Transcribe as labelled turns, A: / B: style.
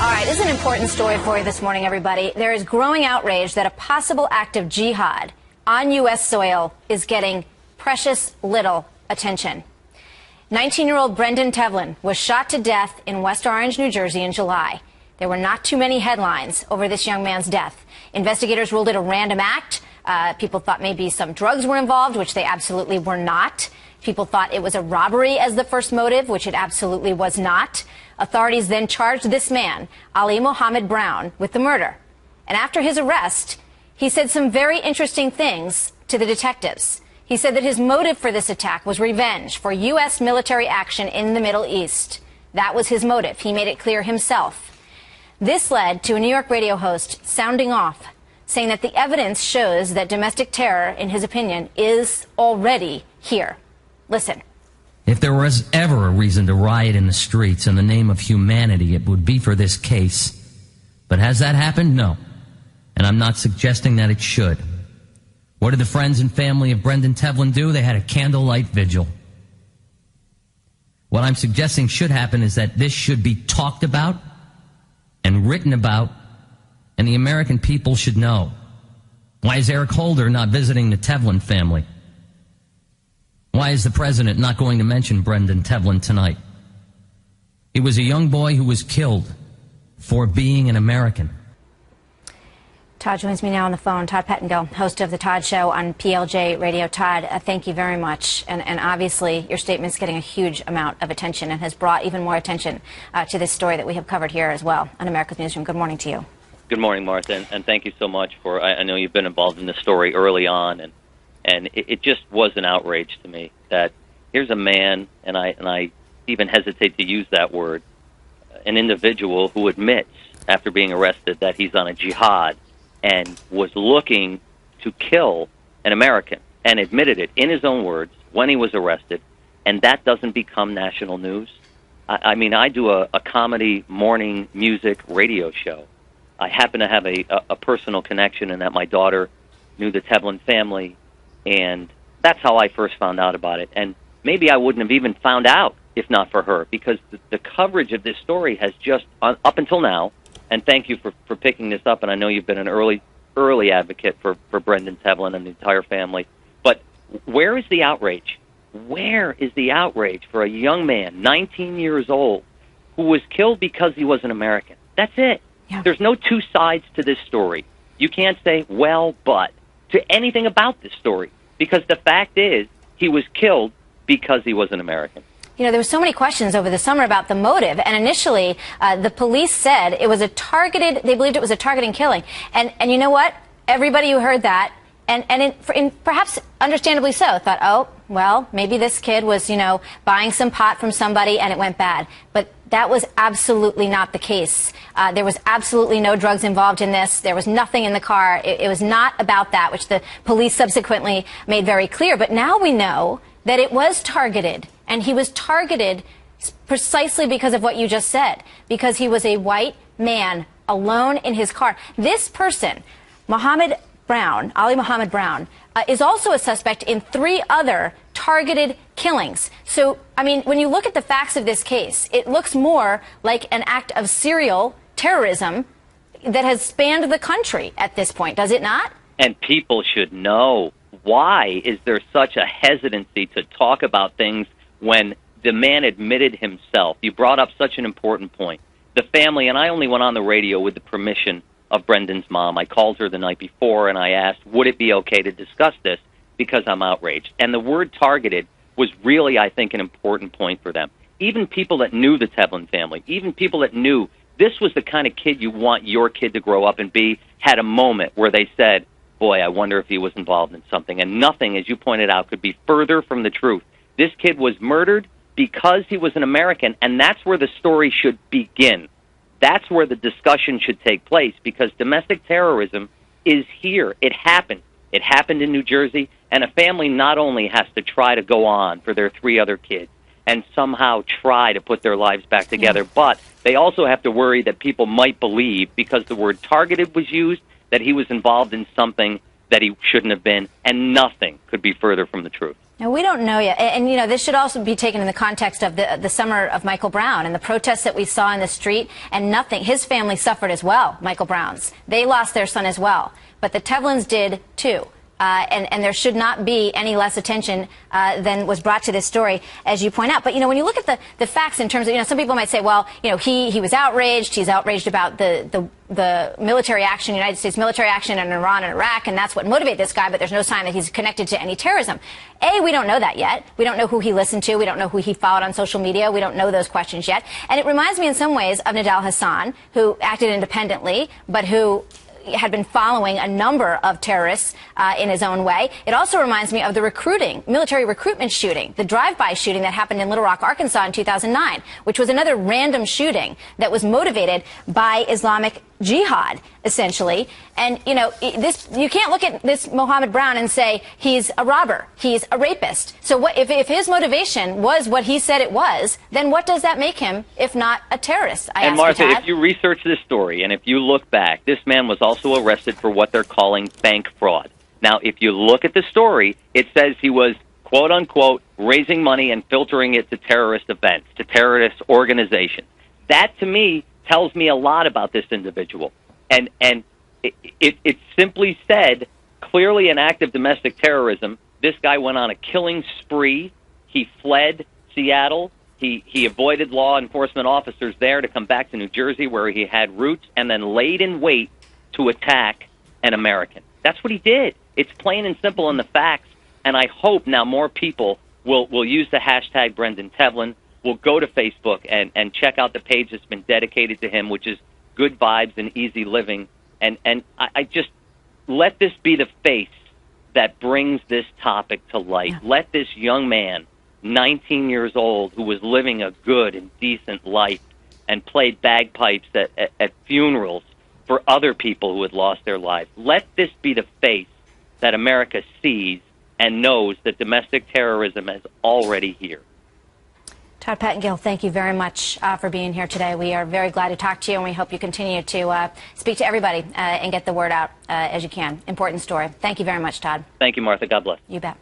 A: All right, this is an important story for you this morning, everybody. There is growing outrage that a possible act of jihad on U.S. soil is getting precious little attention. 19-year-old Brendan Tevlin was shot to death in West Orange, New Jersey in July. There were not too many headlines over this young man's death. Investigators ruled it a random act. People thought maybe some drugs were involved, which they absolutely were not. People thought it was a robbery as the first motive, which it absolutely was not. Authorities then charged this man, Ali Mohammed Brown, with the murder. And after his arrest, he said some very interesting things to the detectives. He said that his motive for this attack was revenge for U.S. military action in the Middle East. That was his motive. He made it clear himself. This led to a New York radio host sounding off, saying that the evidence shows that domestic terror, in his opinion, is already here. Listen.
B: If there was ever a reason to riot in the streets in the name of humanity, it would be for this case. But has that happened? No. And I'm not suggesting that it should. What did the friends and family of Brendan Tevlin do? They had a candlelight vigil. What I'm suggesting should happen is that this should be talked about and written about, and the American people should know. Why is Eric Holder not visiting the Tevlin family? Why is the president not going to mention Brendan Tevlin tonight? He was a young boy who was killed for being an American.
A: Todd joins me now on the phone. Todd Pettengill, host of The Todd Show on PLJ Radio. Todd, thank you very much. And obviously, your statement's getting a huge amount of attention and has brought even more attention to this story that we have covered here as well on America's Newsroom. Good morning to you.
C: Good morning, Martha, and thank you so much for, I know you've been involved in this story early on, and it just was an outrage to me that here's a man, and I even hesitate to use that word, an individual who admits after being arrested that he's on a jihad and was looking to kill an American and admitted it in his own words when he was arrested, and that doesn't become national news. I mean, I do a comedy morning music radio show. I happen to have a personal connection in that my daughter knew the Tevlin family, and that's how I first found out about it. And maybe I wouldn't have even found out if not for her, because the coverage of this story has just, up until now, and thank you for picking this up, and I know you've been an early advocate for Brendan Tevlin and the entire family, but where is the outrage? Where is the outrage for a young man, 19 years old, who was killed because he was an American? That's it. Yeah. There's no two sides to this story. You can't say, well, but, to anything about this story, because the fact is he was killed because he was an American.
A: You know, there were so many questions over the summer about the motive, and initially the police said it was they believed it was a targeting killing. And you know what? Everybody who heard that, and perhaps understandably so, thought, oh, well, maybe this kid was, buying some pot from somebody and it went bad. But that was absolutely not the case. There was absolutely no drugs involved in this. There was nothing in the car. It was not about that, which the police subsequently made very clear. But now we know that it was targeted, and he was targeted precisely because of what you just said, because he was a white man alone in his car. This person, Ali Mohammed Brown, is also a suspect in 3 other targeted killings. So, I mean, when you look at the facts of this case, it looks more like an act of serial terrorism that has spanned the country at this point, does it not?
C: And people should know. Why is there such a hesitancy to talk about things when the man admitted himself? You brought up such an important point. The family, and I only went on the radio with the permission of Brendan's mom. I called her the night before and I asked, would it be okay to discuss this, because I'm outraged. And the word targeted was really, I think, an important point for them. Even people that knew the Tevlin family, even people that knew this was the kind of kid you want your kid to grow up and be, had a moment where they said, boy, I wonder if he was involved in something. And nothing, as you pointed out, could be further from the truth. This kid was murdered because he was an American, and that's where the story should begin. That's where the discussion should take place, because domestic terrorism is here. It happened. It happened in New Jersey, and a family not only has to try to go on for their 3 other kids and somehow try to put their lives back together, but they also have to worry that people might believe, because the word targeted was used, that he was involved in something that he shouldn't have been, and nothing could be further from the truth.
A: Now, we don't know yet. And you know, this should also be taken in the context of the summer of Michael Brown and the protests that we saw in the street, and nothing. His family suffered as well, Michael Brown's. They lost their son as well. But the Tevlins did, too. And there should not be any less attention than was brought to this story, as you point out. But, you know, when you look at the facts in terms of, you know, some people might say, well, you know, he was outraged. He's outraged about the military action, United States military action in Iran and Iraq, and that's what motivated this guy, but there's no sign that he's connected to any terrorism. A, we don't know that yet. We don't know who he listened to. We don't know who he followed on social media. We don't know those questions yet. And it reminds me in some ways of Nidal Hasan, who acted independently, but who had been following a number of terrorists in his own way. It also reminds me of the military recruitment shooting, the drive-by shooting that happened in Little Rock, Arkansas in 2009, which was another random shooting that was motivated by Islamic jihad, essentially. And, you know, you can't look at this Mohammed Brown and say he's a robber, he's a rapist. So what, if his motivation was what he said it was, then what does that make him if not a terrorist?
C: And Martha, if you research this story and if you look back, this man was also arrested for what they're calling bank fraud. Now, if you look at the story, it says he was, quote unquote, raising money and filtering it to terrorist events, to terrorist organizations. That, to me, tells me a lot about this individual. And it simply said, clearly an act of domestic terrorism. This guy went on a killing spree. He fled Seattle. He avoided law enforcement officers there to come back to New Jersey, where he had roots, and then laid in wait to attack an American. That's what he did. It's plain and simple in the facts, and I hope now more people will use the hashtag Brendan Tevlin, will go to Facebook and check out the page that's been dedicated to him, which is Good Vibes and Easy Living. And I just let this be the face that brings this topic to light. Yeah. Let this young man, 19 years old, who was living a good and decent life and played bagpipes at funerals for other people who had lost their lives, let this be the face that America sees and knows that domestic terrorism is already here.
A: Todd Pettengill, thank you very much for being here today. We are very glad to talk to you, and we hope you continue to speak to everybody and get the word out as you can. Important story. Thank you very much, Todd.
C: Thank you, Martha. God bless.
A: You bet.